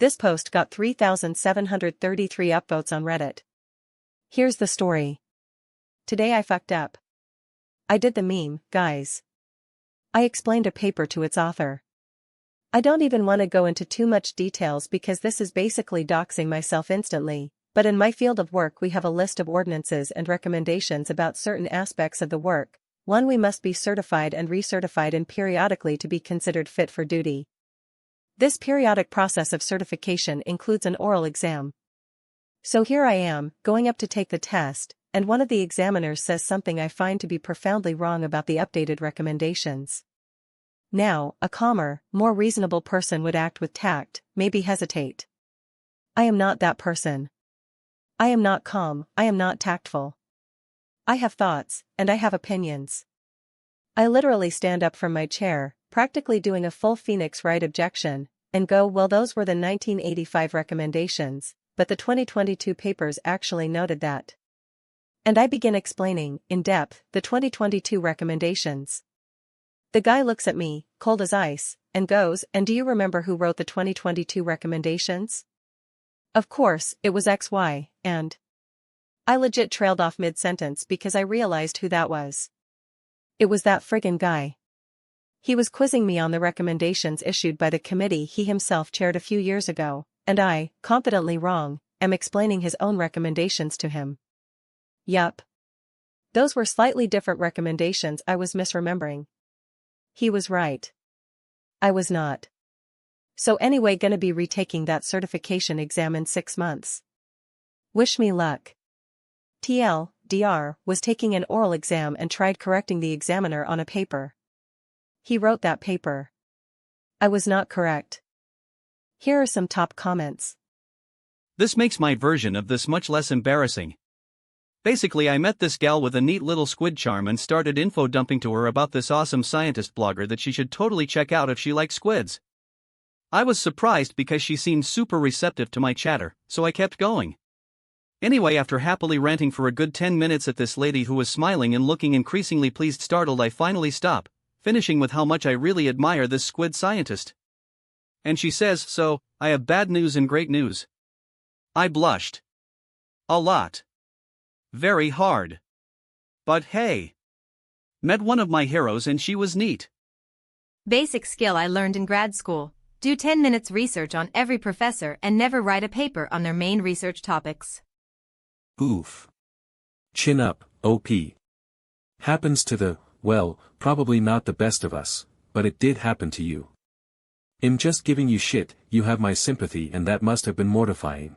This post got 3,733 upvotes on Reddit. Here's the story. Today I fucked up. I did the meme, guys. I explained a paper to its author. I don't even want to go into too much details because this is basically doxing myself instantly, but in my field of work we have a list of ordinances and recommendations about certain aspects of the work. 1. We must be certified and recertified in periodically to be considered fit for duty. This periodic process of certification includes an oral exam. So here I am, going up to take the test, and one of the examiners says something I find to be profoundly wrong about the updated recommendations. Now, a calmer, more reasonable person would act with tact, maybe hesitate. I am not that person. I am not calm, I am not tactful. I have thoughts, and I have opinions. I literally stand up from my chair, practically doing a full Phoenix Wright objection, and go, well, those were the 1985 recommendations, but the 2022 papers actually noted that. And I begin explaining, in depth, the 2022 recommendations. The guy looks at me, cold as ice, and goes, and do you remember who wrote the 2022 recommendations? Of course, it was XY, and I legit trailed off mid-sentence because I realized who that was. It was that friggin' guy. He was quizzing me on the recommendations issued by the committee he himself chaired a few years ago, and I, confidently wrong, am explaining his own recommendations to him. Yup. Those were slightly different recommendations I was misremembering. He was right. I was not. So anyway, gonna be retaking that certification exam in 6 months. Wish me luck. TLDR was taking an oral exam and tried correcting the examiner on a paper. He wrote that paper. I was not correct. Here are some top comments. This makes my version of this much less embarrassing. Basically, I met this gal with a neat little squid charm and started info dumping to her about this awesome scientist blogger that she should totally check out if she likes squids. I was surprised because she seemed super receptive to my chatter, so I kept going. Anyway, after happily ranting for a good 10 minutes at this lady who was smiling and looking increasingly startled, I finally stop, finishing with how much I really admire this squid scientist. And she says, so, I have bad news and great news. I blushed. A lot. Very hard. But hey. Met one of my heroes and she was neat. Basic skill I learned in grad school. Do 10 minutes research on every professor and never write a paper on their main research topics. Oof. Chin up, OP. Happens to the, well, probably not the best of us, but it did happen to you. I'm just giving you shit, you have my sympathy, and that must have been mortifying.